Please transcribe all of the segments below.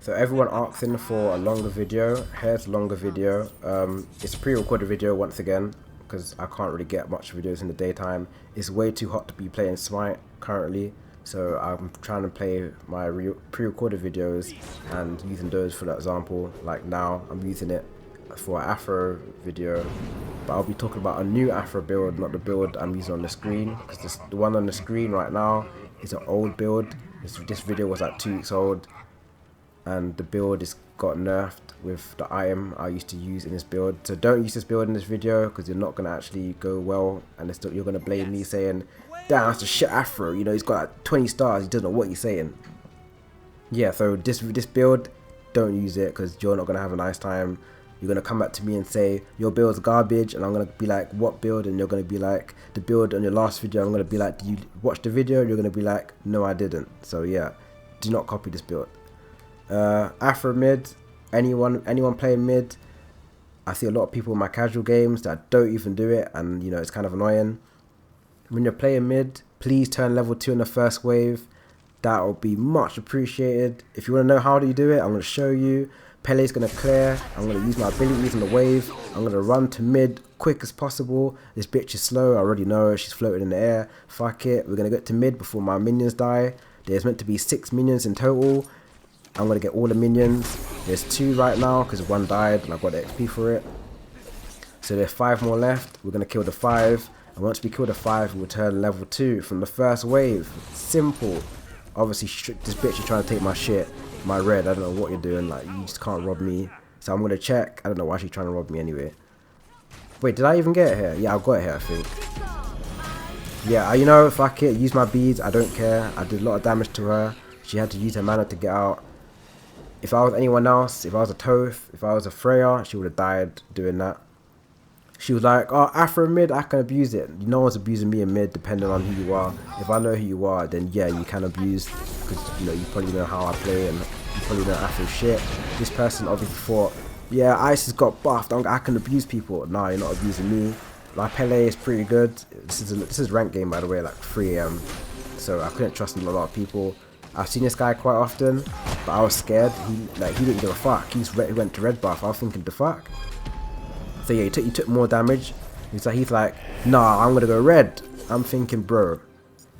So everyone asking for a longer video. Here's a longer video. It's a pre-recorded video once again, because I can't really get much videos in the daytime. It's way too hot to be playing Smite currently, so I'm trying to play my pre-recorded videos and using those for that example. Like now I'm using it for an Afro video, but I'll be talking about a new Afro build, not the build I'm using on the screen, because the one on the screen right now is an old build. This video was like 2 weeks old, and the build is got nerfed with the item I used to use in this build. So don't use this build in this video, because you're not going to actually go well, and it's still, you're going to blame me saying, damn, that's a shit Afro, you know, he's got like 20 stars, he doesn't know what he's saying. Yeah, so this build, don't use it, because you're not going to have a nice time. You're going to come back to me and say, your build's garbage, and I'm going to be like, what build? And you're going to be like, the build on your last video. I'm going to be like, did you watch the video? And you're going to be like, no, I didn't. So yeah, do not copy this build. Afro mid, anyone playing mid, I see a lot of people in my casual games that don't even do it, and you know, it's kind of annoying. When you're playing mid, please turn level 2 in the first wave. That will be much appreciated. If you want to know how do you do it, I'm going to show you. Pele's going to clear, I'm going to use my abilities in the wave, I'm going to run to mid quick as possible. This bitch is slow, I already know, she's floating in the air. Fuck it, we're going to get to mid before my minions die. There's meant to be 6 minions in total. I'm going to get all the minions. There's 2 right now because 1 died and I got the XP for it. So there's 5 more left. We're going to kill the 5. And once we kill the 5, we'll turn level 2 from the first wave. Simple. Obviously, this bitch is trying to take my shit. My red, I don't know what you're doing. like, you just can't rob me. So I'm going to check. I don't know why she's trying to rob me anyway. Wait, did I even get it here? Yeah, I got it here, I think. Yeah, you know, fuck it. Use my beads. I don't care. I did a lot of damage to her. She had to use her mana to get out. If I was anyone else, if I was a Thoth, if I was a Freya, she would have died doing that. She was like, oh, Afro mid, I can abuse it. No one's abusing me in mid, depending on who you are. If I know who you are, then yeah, you can abuse, because you know, you probably know how I play, and you probably know Afro shit. This person obviously thought, yeah, Ice has got buffed, I can abuse people. Nah, you're not abusing me. My Pele is pretty good. This is rank game, by the way, like 3 AM. So I couldn't trust a lot of people. I've seen this guy quite often, but I was scared. He didn't give a fuck. He went to red buff. I was thinking, the fuck? So yeah, he took more damage. He's like, nah, I'm gonna go red. I'm thinking, bro,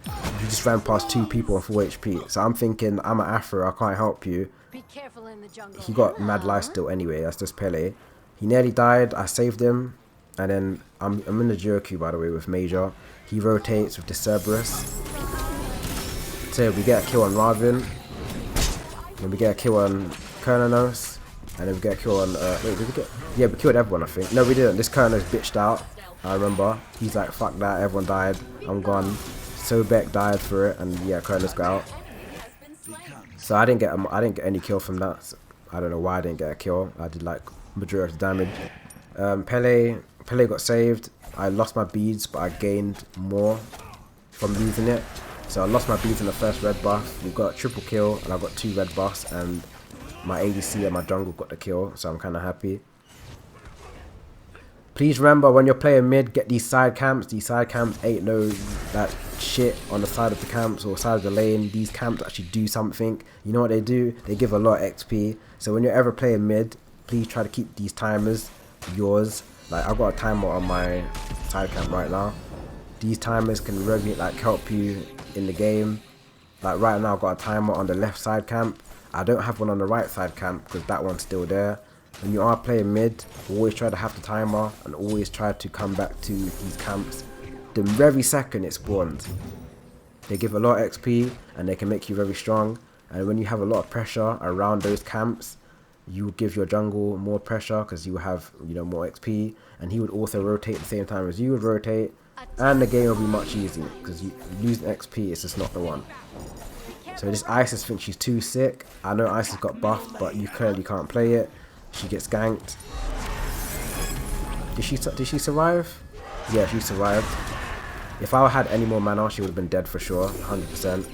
he just ran past 2 people on 4 HP. So I'm thinking, I'm an Afro, I can't help you. Be careful in the jungle. He got mad life still anyway. That's just Pele. He nearly died. I saved him, and then I'm in the duo queue, by the way, with Major. He rotates with the Cerberus. So we get a kill on Marvin, then we get a kill on Kernanos, and then we get a kill on, wait, did we get, yeah, we killed everyone, I think. No, we didn't. This Kernanos bitched out, I remember. He's like, fuck that, everyone died, I'm gone. Sobek died for it, and yeah, Kernanos got out. So I didn't get any kill from that. So I don't know why I didn't get a kill. I did like majority of the damage. Pele got saved. I lost my beads, but I gained more from losing it. So I lost my beads in the first red buff. We got a triple kill, and I got 2 red buffs, and my ADC and my jungle got the kill, so I'm kind of happy. Please remember, when you're playing mid, get these side camps. These side camps ain't no that shit on the side of the camps or side of the lane. These camps actually do something. You know what they do? They give a lot of XP. So when you're ever playing mid, please try to keep these timers yours. Like, I've got a timer on my side camp right now. These timers can really like help you in the game. Like right now I've got a timer on the left side camp. I don't have one on the right side camp because that one's still there. When you are playing mid, always try to have the timer and always try to come back to these camps the very second it spawns. They give a lot of XP and they can make you very strong, and when you have a lot of pressure around those camps, you will give your jungle more pressure because you have, you know, more XP, and he would also rotate at the same time as you would rotate. And the game will be much easier because you losing XP is just not the one. So this Isis thinks she's too sick. I know Isis got buffed, but you clearly can't play it. She gets ganked. Did she survive? Yeah, she survived. If I had any more mana, she would have been dead for sure, 100%.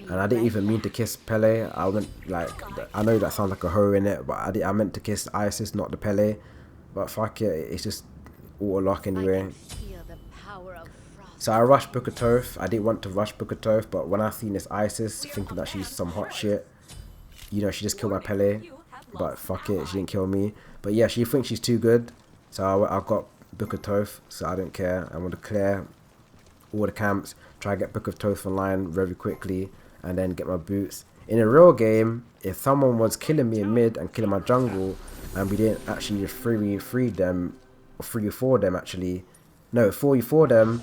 And I didn't even mean to kiss Pele. I went like, I know that sounds like a hoe in it, but I meant to kiss Isis, not the Pele. But fuck it, it's just auto lock anyway. So I rushed Booker Thoth. I didn't want to rush Booker Thoth, but when I seen this Isis, thinking that she's some hot shit, you know, she just killed my Pele, but fuck it, she didn't kill me. But yeah, she thinks she's too good, so I got Book of Thoth, so I don't care. I want to clear all the camps, try to get Book of Thoth online very quickly, and then get my boots. In a real game, if someone was killing me in mid and killing my jungle, and we didn't actually 3v3 them, or 3v4 them actually, no, 4v4 them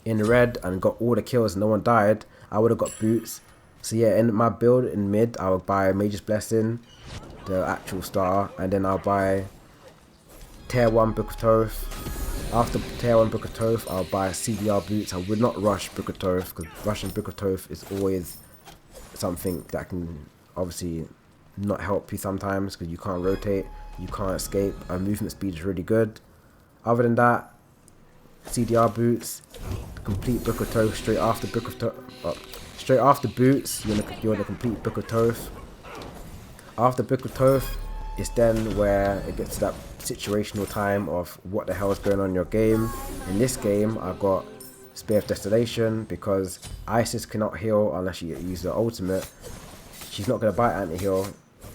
in red and got all the kills and no one died, I would have got boots. So yeah, in my build in mid, I would buy Mage's Blessing, the actual star, and then I'll buy Tier 1 Book of Thoth. After Tier 1 Book of Thoth, I'll buy CDR Boots. I would not rush Book of Thoth, because rushing Book of Thoth is always something that can obviously not help you sometimes, because you can't rotate, you can't escape, and movement speed is really good. Other than that, CDR Boots, complete Book of Thoth straight after Book of Thoth. Straight after Boots, you're in a complete Book of Thoth. After Book of Thoth, it's then where it gets to that situational time of what the hell is going on in your game. In this game, I got Spear of Desolation, because Isis cannot heal unless you use the ultimate. She's not going to buy anti-heal.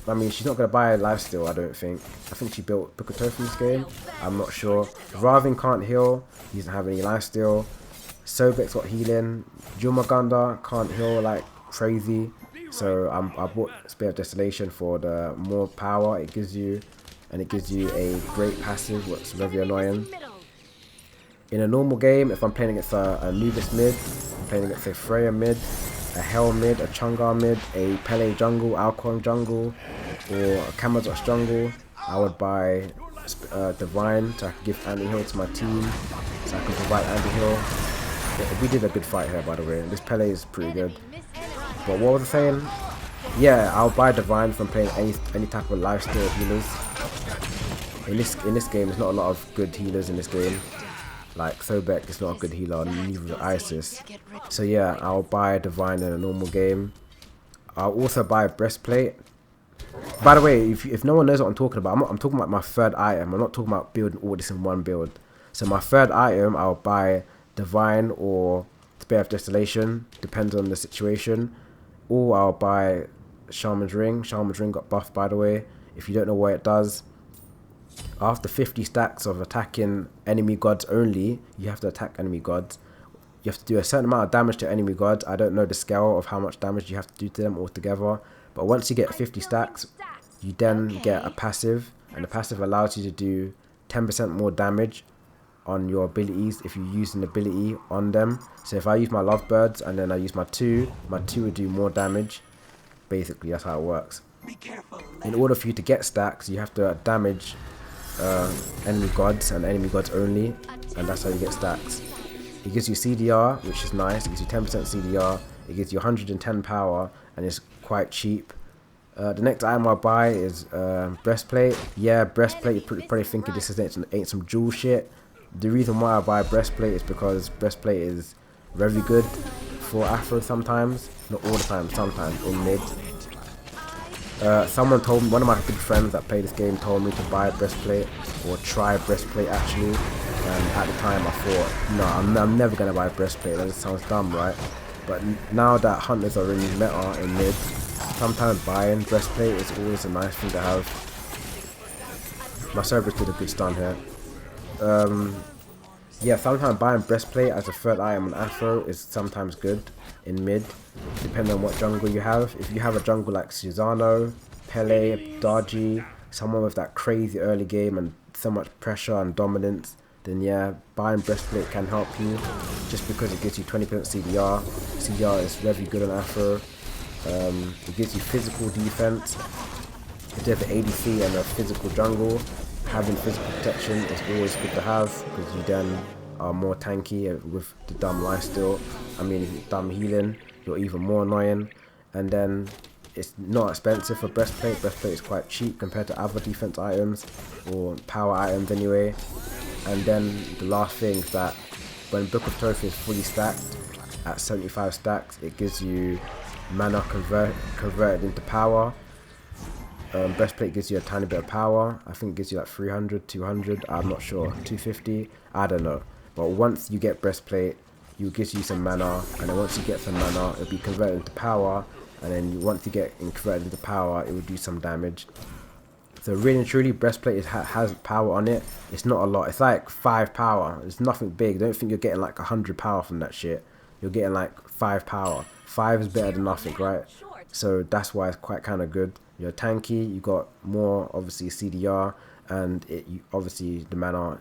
I mean, she's not going to buy lifesteal, I don't think. I think she built Book of Thoth in this game. I'm not sure. Ravin can't heal. He doesn't have any lifesteal. Sobek's got healing. Jumaganda can't heal like crazy. So I bought Spear of Desolation for the more power it gives you. And it gives you a great passive, what's very annoying. In a normal game, if I'm playing against a Anubis mid, I'm playing against a Freya mid, a Hell mid, a Chungar mid, a Pele jungle, Alcon jungle, or a Kamazox jungle, I would buy Divine so I can give anti-heal to my team, so I can provide anti-heal. We did a good fight here, by the way. This Pele is pretty good. But what was I saying? Yeah, I'll buy Divine from playing any type of lifesteal healers. In this game, there's not a lot of good healers in this game. Like Sobek is not a good healer, neither is Isis. So yeah, I'll buy Divine in a normal game. I'll also buy a Breastplate. By the way, if no one knows what I'm talking about, I'm talking about my third item. I'm not talking about building all this in one build. So my third item, I'll buy Divine or Spear of Desolation, depends on the situation. Or I'll buy Shaman's Ring. Shaman's Ring got buffed, by the way. If you don't know what it does, after 50 stacks of attacking enemy gods only, you have to attack enemy gods. You have to do a certain amount of damage to enemy gods. I don't know the scale of how much damage you have to do to them altogether. But once you get 50 stacks, you then get a passive. And the passive allows you to do 10% more damage on your abilities if you use an ability on them. So if I use my Lovebirds and then I use my 2 would do more damage. Basically, that's how it works. In order for you to get stacks, you have to damage enemy gods and enemy gods only, and that's how you get stacks. It gives you CDR, which is nice. It gives you 10% CDR. It gives you 110 power, and it's quite cheap. The next item I'll buy is Breastplate. Yeah, Breastplate, you're probably thinking this ain't some jewel shit. The reason why I buy Breastplate is because Breastplate is very good for Afro sometimes. Not all the time, sometimes in mid. Someone told me, one of my good friends that play this game told me to buy Breastplate, or try Breastplate actually, and at the time I thought, no, I'm never going to buy Breastplate, that just sounds dumb, right? But now that hunters are in meta in mid, sometimes buying Breastplate is always a nice thing to have. My servers did a good stun here. Yeah, sometimes buying Breastplate as a third item on Afro is sometimes good in mid, depending on what jungle you have. If you have a jungle like Susano, Pele, Darji, someone with that crazy early game and so much pressure and dominance, then yeah, buying Breastplate can help you, just because it gives you 20% CDR. CDR is very good on Afro. It gives you physical defense. If you have an ADC and a physical jungle, having physical protection is always good to have, because you then are more tanky with the dumb lifesteal. I mean, dumb healing, you're even more annoying. And then it's not expensive for Breastplate. Breastplate is quite cheap compared to other defense items, or power items anyway. And then the last thing is that when Book of Thoth is fully stacked at 75 stacks, it gives you mana converted into power. Breastplate gives you a tiny bit of power. I think it gives you like 300, 200, I'm not sure, 250, I don't know. But once you get Breastplate, it gives you some mana, and then once you get some mana, it'll be converted into power, and then once you get converted into power, it will do some damage. So really and truly, breastplate has power on it. It's not a lot. It's like 5 power. It's nothing big. Don't think you're getting like 100 power from that shit. You're getting like 5 power. 5 is better than nothing, right? So that's why it's quite kind of good. You're tanky. You got more obviously CDR, and obviously the mana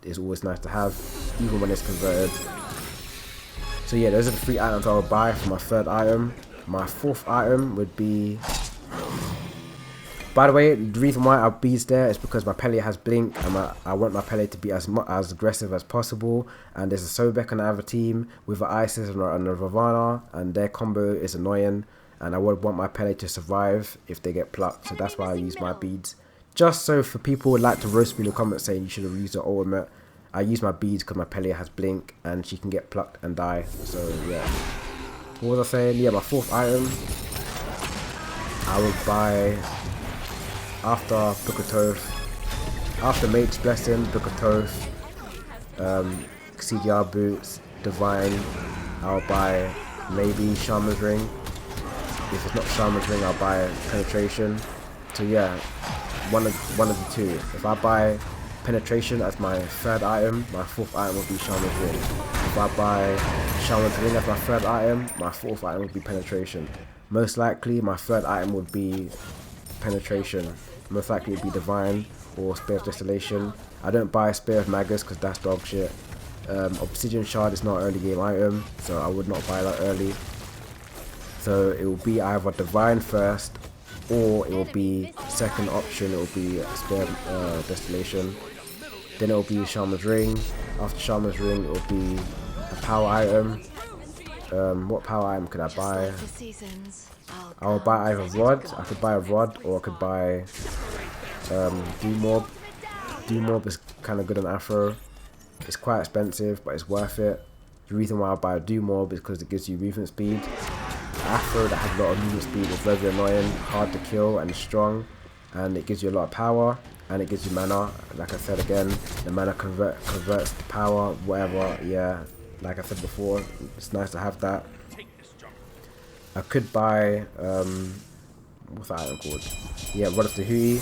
is always nice to have, even when it's converted. So yeah, those are the 3 items I would buy for my 3rd item. My 4th item would be. By the way, the reason why I beads there is because my Pele has blink, and I want my Pele to be as aggressive as possible. And there's a Sobek on the other team with an Isis and a Ravana, and their combo is annoying. And I would want my Pele to survive if they get plucked, so that's why I use my beads. Just so for people who would like to roast me in the comments saying you should have used the ultimate, I use my beads because my Pele has blink and she can get plucked and die. So yeah. What was I saying? Yeah, my 4th item I would buy. After Book of Thoth, after Mage's Blessing, Book of Thoth, CDR Boots, Divine, I'll buy maybe Shaman's Ring. If it's not Shaman's Ring, I'll buy Penetration. So yeah, one of the two. If I buy Penetration as my 3rd item, my 4th item will be Shaman's Ring. If I buy Shaman's Ring as my 3rd item, my 4th item would be Penetration. Most likely, my 3rd item would be Penetration. Most likely it would be Divine or Spear of Distillation. I don't buy Spear of Magus because that's dog shit. Obsidian Shard is not an early game item, so I would not buy that early. So it will be either Divine first, or it will be second option, it will be Spear of Distillation. Then it will be Shaman's Ring. After Shaman's Ring, it will be a power item. What power item could I buy? I will buy either Rod. I could buy a Rod, or I could buy Doomorb. Doomorb is kind of good on Afro. It's quite expensive, but it's worth it. The reason why I buy a Doomorb is because it gives you movement speed. Afro that has a lot of movement speed is very annoying, hard to kill, and strong. And it gives you a lot of power, and it gives you mana. Like I said again, the mana converts to power, whatever. Yeah, like I said before, it's nice to have that. I could buy, what's that item called? Yeah, Rod of Tahuti.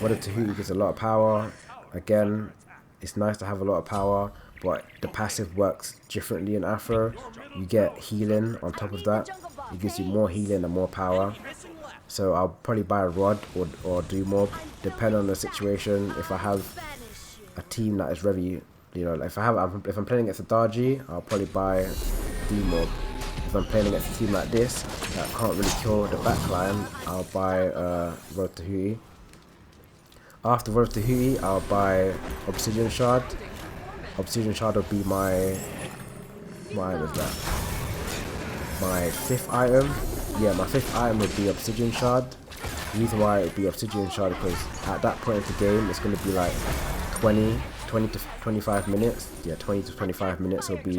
Rod of Tahuti gives a lot of power. Again, it's nice to have a lot of power, but the passive works differently in Afro. You get healing on top of that. It gives you more healing and more power. So I'll probably buy a Rod or Doomorb, depending on the situation. If I have a team that is very, you know, like if I'm playing against a Darji, I'll probably buy Doomorb. If I'm playing against a team like this that can't really kill the backline, I'll buy Rod of Tahuti. After Rod of Tahuti, I'll buy Obsidian Shard. Obsidian Shard will be my, what item is that? My 5th item. Yeah, my 5th item would be Obsidian Shard. The reason why it would be Obsidian Shard because at that point in the game, it's going to be like 20 to 25 minutes. Yeah, 20 to 25 minutes will be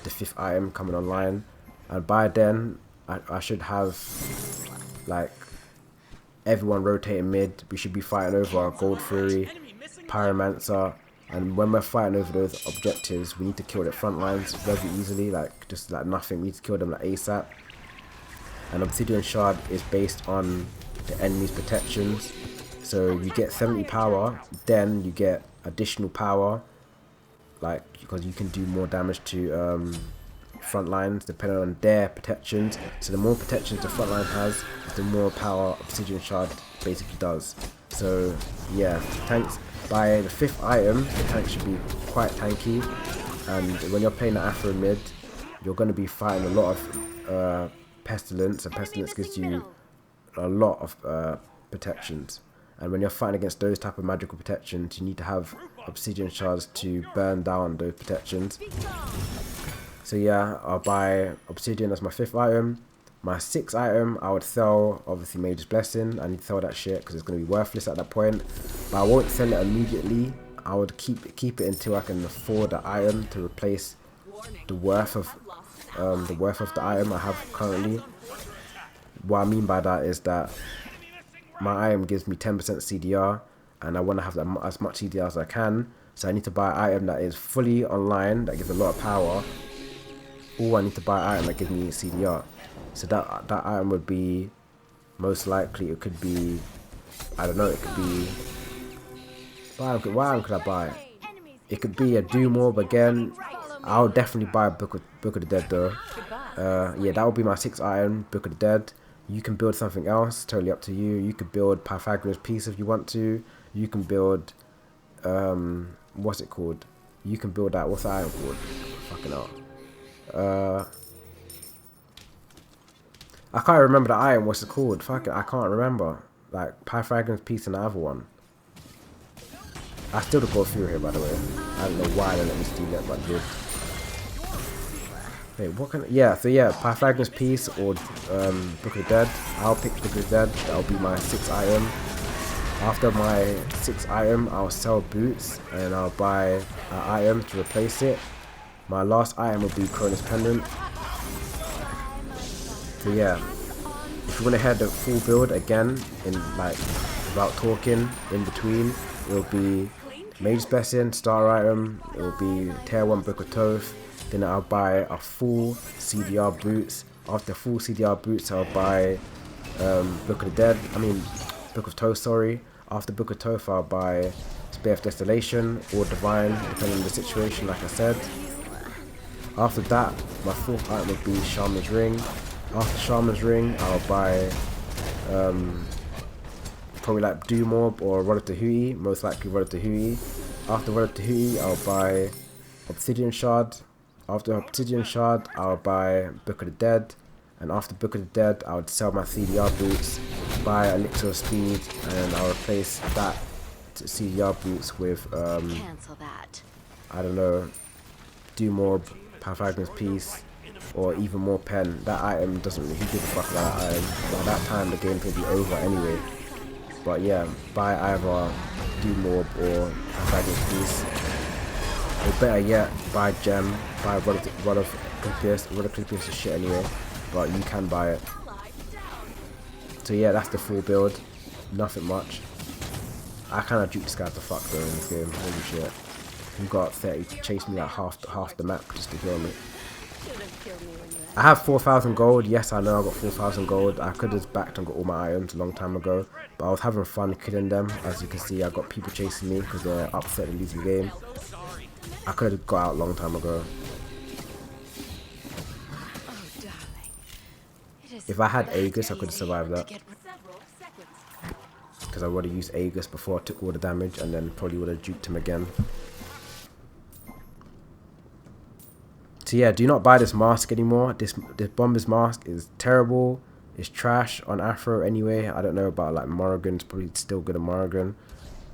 the 5th item coming online. And by then, I should have like everyone rotating mid. We should be fighting over Gold Fury, Pyromancer, and when we're fighting over those objectives, we need to kill the front lines very easily, like just like nothing. We need to kill them like ASAP. And Obsidian Shard is based on the enemy's protections. So you get 70 power, then you get additional power, like because you can do more damage to front lines depending on their protections. So the more protections the front line has, the more power Obsidian Shard basically does. So yeah, tanks, by the 5th item, the tank should be quite tanky, and when you're playing the Afro mid, you're going to be fighting a lot of Pestilence, and Pestilence gives you a lot of protections. And when you're fighting against those type of magical protections, you need to have Obsidian Shards to burn down those protections. So yeah, I'll buy Obsidian as my 5th item. My 6th item, I would sell, obviously, Mage's Blessing. I need to sell that shit because it's going to be worthless at that point. But I won't sell it immediately. I would keep it until I can afford the item to replace the worth of the item I have currently. What I mean by that is that my item gives me 10% CDR, and I want to have as much CDR as I can. So I need to buy an item that is fully online, that gives a lot of power, or I need to buy an item that gives me CDR. So that item would be, most likely it could be, I don't know, it could be, why could I buy it? It could be a Doom Orb again. I'll definitely buy a Book of the Dead though. Yeah, that would be my 6th item, Book of the Dead. You can build something else, totally up to you. You could build Pythagoras Piece if you want to. You can build, what's it called? You can build that, what's that item called? Fucking hell. I can't remember the item, what's it called? Fuck it, I can't remember. Like, Pythagoras Piece and the other one. I still go through here, by the way. I don't know why they let me steal it, but I did. Wait, what can... Yeah, so yeah, Pythagoras Piece or Book of the Dead. I'll pick Book of the Dead. That'll be my 6th item. After my 6th item, I'll sell Boots and I'll buy an item to replace it. My last item will be Cronus Pendant. So yeah, if you want to head the full build again, in like, without talking, in between, it'll be Mage Blessing, star item, it will be Tier 1 Book of Thoth, then I'll buy a full CDR Boots. After full CDR Boots, I'll buy Book of the Dead, Book of Thoth, sorry. After Book of Thoth, I'll buy Spear of Desolation or Divine, depending on the situation, like I said. After that, my 4th item would be Shaman's Ring. After Shaman's Ring, I'll buy probably like Doom Orb or Relic Tahui, most likely Relic Tahui. After Relic Tahui, I'll buy Obsidian Shard. After Obsidian Shard, I'll buy Book of the Dead. And after Book of the Dead, I would sell my CDR Boots, buy Elixir of Speed, and I'll replace that CDR Boots with, I don't know, Doom Orb, Pythagoras Piece, or even more pen. That item doesn't really, who gives a fuck about that item? By that time, the game could be over anyway. But yeah, buy either Doom Orb or Pythagoras Piece. Or better yet, buy Gem, buy Rod of Conquest is shit anyway, but you can buy it. So yeah, that's the full build. Nothing much. I kind of juke this guy to fuck though in this game. Holy shit. He got 30 to chase me like half the map just to kill me. I have 4,000 gold. Yes, I know I got 4,000 gold. I could have backed and got all my items a long time ago, but I was having fun killing them. As you can see, I got people chasing me because they're upset and losing the game. I could have got out a long time ago. If I had AEIGS, I could have survived that. Because I would have used AEIGS before I took all the damage and then probably would have juked him again. So yeah, do not buy this mask anymore. This Bomber's mask is terrible. It's trash on Afro anyway. I don't know about like Morrigan. It's probably still good on Morrigan.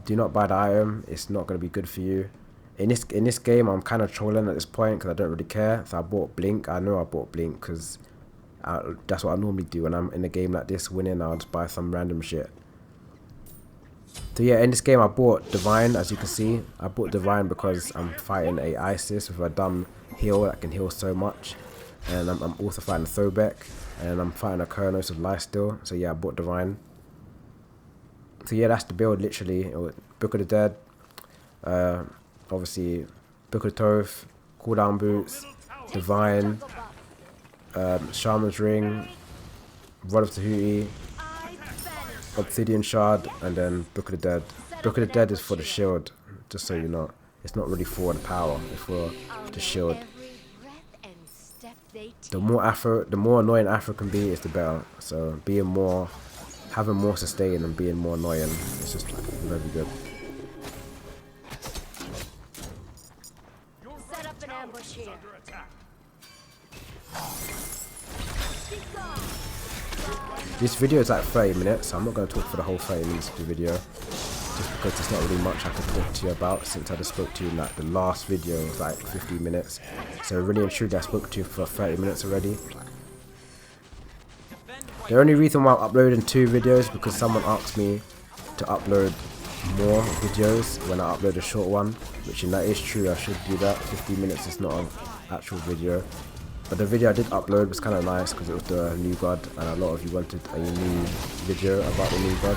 Do not buy the item. It's not going to be good for you. In this game, I'm kind of trolling at this point because I don't really care. So I bought Blink. I know I bought Blink because that's what I normally do when I'm in a game like this winning. I'll just buy some random shit. So yeah, in this game I bought Divine. As you can see, I bought Divine because I'm fighting a Isis with a dumb heal that can heal so much, and I'm also fighting a Throwback, and I'm fighting a Kronos with Lifesteal. So yeah, I bought Divine. So yeah, that's the build literally. Book of the Dead, obviously Book of Thoth, cooldown boots, Divine, Shaman's Ring, Rod of Tahui, Obsidian Shard, and then Book of the Dead. Book of the Dead is for the shield, just so you know. It's not really for the power, it's for the shield. The more annoying Afro can be, is the better. So having more sustain and being more annoying, it's just very good. Set up an ambush here. This video is like 30 minutes, so I'm not going to talk for the whole 30 minutes of the video, just because there's not really much I can talk to you about, since I just spoke to you in like the last video was like 15 minutes. So really and truly I spoke to you for 30 minutes already. The only reason why I'm uploading 2 videos is because someone asked me to upload more videos when I upload a short one, which that is true, I should do that. 15 minutes is not an actual video. But the video I did upload was kind of nice because it was the new god, and a lot of you wanted a new video about the new god.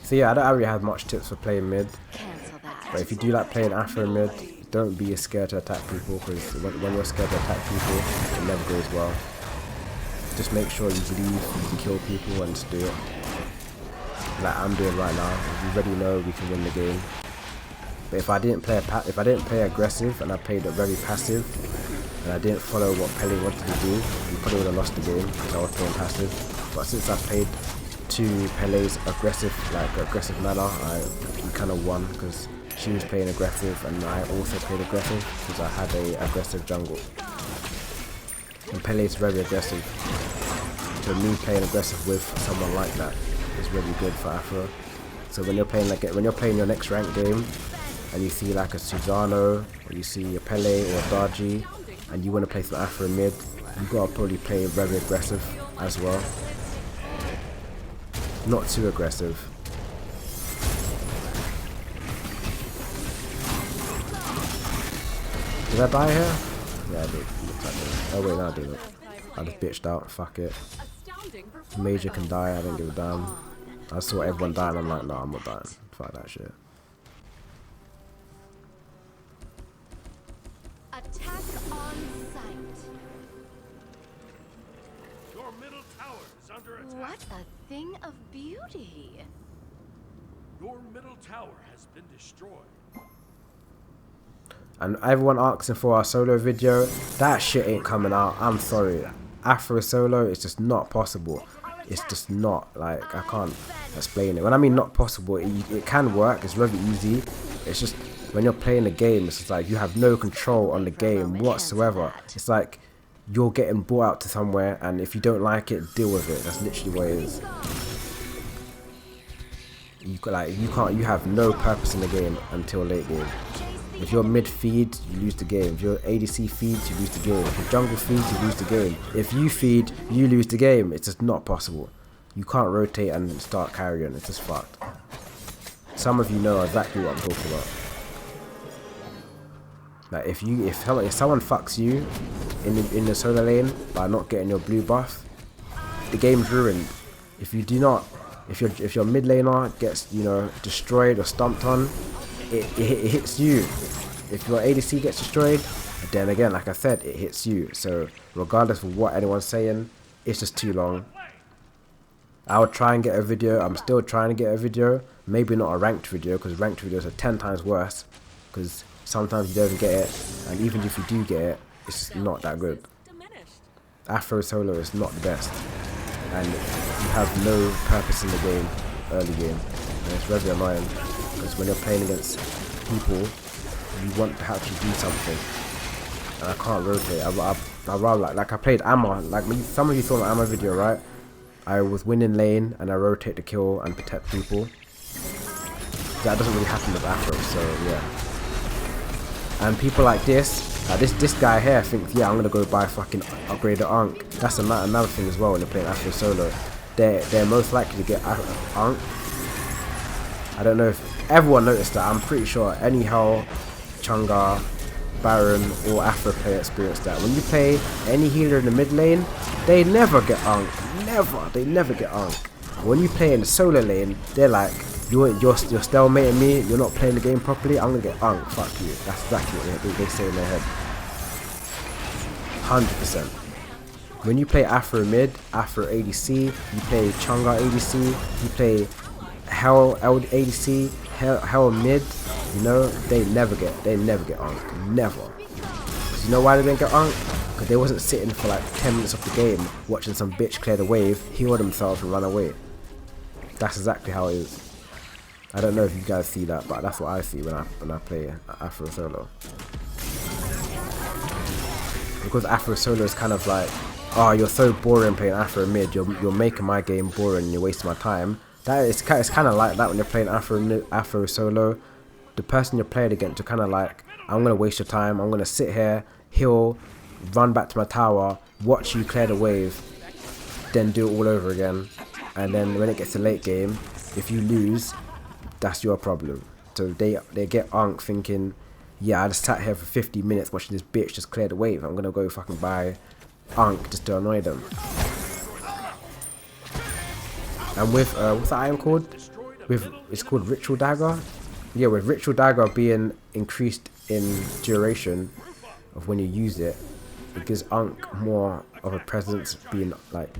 So yeah, I don't really have much tips for playing mid. But if you do like playing Aphro mid, don't be scared to attack people, because when you're scared to attack people, it never goes well. Just make sure you believe you can kill people and just do it. Like I'm doing right now. We already know we can win the game. But if I didn't play aggressive and I played it very passive, and I didn't follow what Pele wanted to do, we probably would have lost the game because I was playing passive. But since I played to Pele's aggressive manner, we kind of won because she was playing aggressive and I also played aggressive because I had a aggressive jungle. And Pele is very aggressive. So me playing aggressive with someone like that is really good for Aphro. So when you're playing your next ranked game and you see like a Susano or you see a Pele or a Darji and you want to play some Aphro mid, you gotta probably play very aggressive as well. Not too aggressive. Did I die here? Yeah, I did. Looks like it. Oh wait, no I didn't. I just bitched out. Fuck it. Mage can die. I don't give a damn. I saw everyone die and I'm like, no, I'm not dying. Fuck that shit. Attack on sight. Your middle tower is under attack. What a thing of beauty. Your middle tower has been destroyed. And everyone asking for our solo video, that shit ain't coming out. I'm sorry. Aphro solo, it's just not possible. It's just not, like, I can't explain it. When I mean not possible, it can work. It's really easy. It's just when you're playing a game, it's just like you have no control on the game whatsoever. It's like you're getting brought out to somewhere, and if you don't like it, deal with it. That's literally what it is. You have no purpose in the game until late game. If you're mid feed, you lose the game. If your ADC feeds, you lose the game. If your jungle feeds, you lose the game. If you feed, you lose the game. It's just not possible. You can't rotate and start carrying. It's just fucked. Some of you know exactly what I'm talking about. Like if someone fucks you in the solo lane by not getting your blue buff, the game's ruined. If you do not, if your mid laner gets, you know, destroyed or stomped on, it hits you. If your ADC gets destroyed, then again, like I said, it hits you. So regardless of what anyone's saying, it's just too long. I would try and get a video. I'm still trying to get a video. Maybe not a ranked video, because ranked videos are 10 times worse. Because sometimes you don't get it, and even if you do get it, it's not that good. Aphro solo is not the best, and you have no purpose in the game, early game, and it's very annoying. Because when you're playing against people, you want to actually do something, and I can't rotate. I rather like I played Amma. Like some of you saw my Amma video, right? I was winning lane and I rotate to kill and protect people. That doesn't really happen with Aphro, so yeah. And people like this, this guy here thinks, yeah, I'm gonna go buy fucking upgraded Ankh. That's another thing as well when they're playing Aphro solo. They're most likely to get Ankh. I don't know if everyone noticed that. I'm pretty sure any Hell, Chunga, Baron or Aphro player experienced that. When you play any healer in the mid lane, they never get Ankh. They never get Ankh. When you play in the solo lane, they're like, you're stalemating me, you're not playing the game properly, I'm gonna get Ankh, fuck you. That's exactly what they say in their head. 100%. When you play Aphro mid, Aphro ADC, you play Chunga ADC, you play Hell ADC, Hell mid, you know, they never get Ankh. Never. Because you know why they didn't get Ankh? Because they wasn't sitting for like 10 minutes of the game watching some bitch clear the wave, heal themselves and run away. That's exactly how it is. I don't know if you guys see that, but that's what I see when I play Aphro solo. Because Aphro solo is kind of like, oh, you're so boring playing Aphro mid, you're making my game boring and you're wasting my time. It's kind of like that when you're playing Aphro solo. The person you're playing against, you're kind of like, I'm going to waste your time, I'm going to sit here, heal, run back to my tower, watch you clear the wave, then do it all over again. And then when it gets to late game, if you lose, that's your problem. So they get Ankh thinking, yeah, I just sat here for 50 minutes watching this bitch just clear the wave, I'm going to go fucking buy Ankh just to annoy them. And with, what's that item called? with, it's called Ritual Dagger. Yeah, with Ritual Dagger being increased in duration of when you use it, it gives Unk more of a presence, being like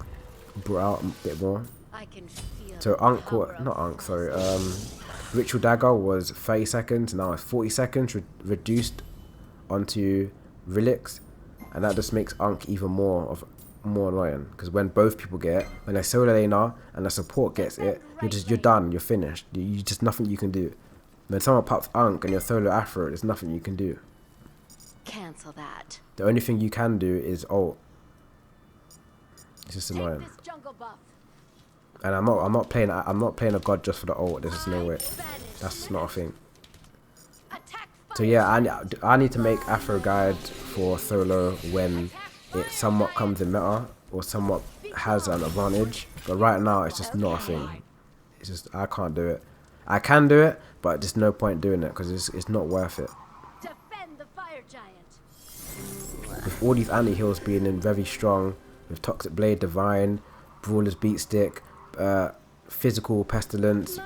brought out a bit more. I can feel So not Unk, sorry. Ritual Dagger was 30 seconds, now it's 40 seconds, reduced onto Relics, and that just makes Unk even more annoying, because when both people get it, when a solo laner and a support gets it, you're done, you're finished. You just nothing you can do. When someone pops Unk and you're solo Afro, there's nothing you can do. cancel that. The only thing you can do is ult. It's just annoying. Take this jungle buff. And I'm not playing a god just for the ult. There's just no way. That's not a thing. Attack So yeah, I need to make Afro guide for solo when it somewhat comes in meta or somewhat has an advantage. But right now it's just not a thing. It's just I can't do it. I can do it, but there's no point doing it because it's not worth it. defend the fire giant. With all these anti-heals being in very strong, with Toxic Blade, Divine, Brawler's Beat Stick, Physical Pestilence,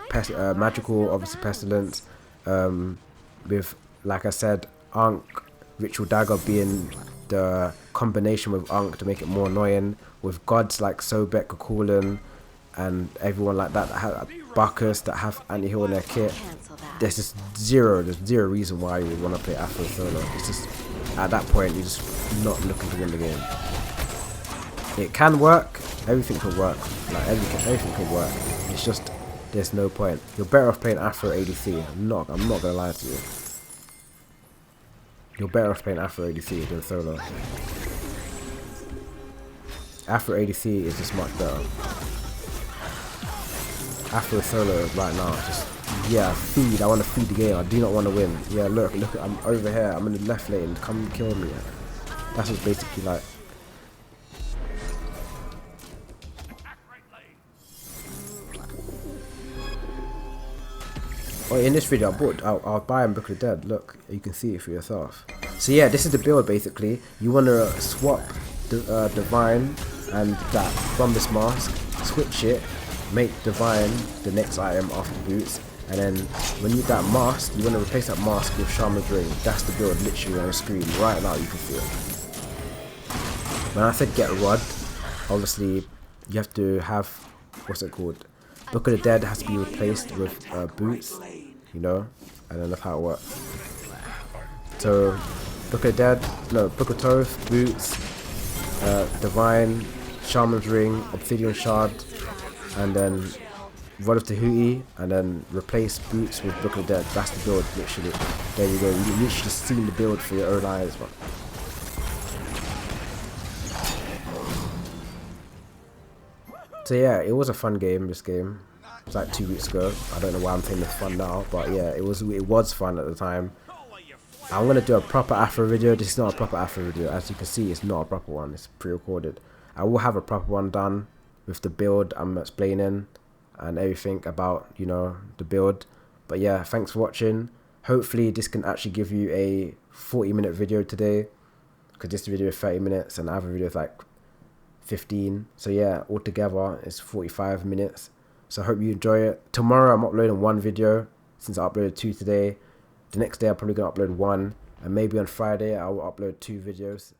Magical obviously Pestilence, with, like I said, Ankh, Ritual Dagger being the combination with Ankh to make it more annoying, with gods like Sobek, Kakulan, and everyone like that have Bacchus that have anti-heal in their kit. Cancel that. There's zero reason why you would want to play Afro solo. It's just, at that point, you're just not looking to win the game. It can work, everything can work, like everything can work. It's just, there's no point. You're better off playing Afro ADC. I'm not gonna lie to you. You're better off playing Afro ADC than solo. Afro ADC is just much better. Afro solo right now, just, yeah, feed. I want to feed the game. I do not want to win. Yeah, look, I'm over here. I'm in the left lane. Come kill me. That's what's basically like. Oh, in this video I'll buy him Book of the Dead. Look, you can see it for yourself. So yeah, this is the build basically. You want to swap the Divine and that Bombus Mask, switch it, make Divine the next item after Boots, and then when you get that mask, you want to replace that mask with Shaman's Ring. That's the build literally on the screen right now, you can see it. When I said get Rod, obviously you have to have, what's it called? Book of the Dead has to be replaced with Boots, you know, and then that's how it works. So Book of the Dead, no, Book of Thoth, Boots, Divine, Shaman's Ring, Obsidian Shard, and then Rod of Tahuti, and then replace Boots with Book of the Dead. That's the build, literally. There you go. You literally just seen the build for your own eyes, man. So yeah, it was a fun game, this game. It was like 2 weeks ago. I don't know why I'm saying it's fun now, but yeah, it was fun at the time. I'm gonna do a proper Afro video. This is not a proper Afro video. As you can see, it's not a proper one. It's pre-recorded. I will have a proper one done with the build I'm explaining and everything about, you know, the build. But yeah, thanks for watching. Hopefully this can actually give you a 40-minute video today, because this video is 30 minutes and the other video is like 15. So yeah, altogether it's 45 minutes. So I hope you enjoy it. Tomorrow I'm uploading 1 video, since I uploaded 2 today. The next day I'm probably gonna upload 1, and maybe on Friday I will upload 2 videos.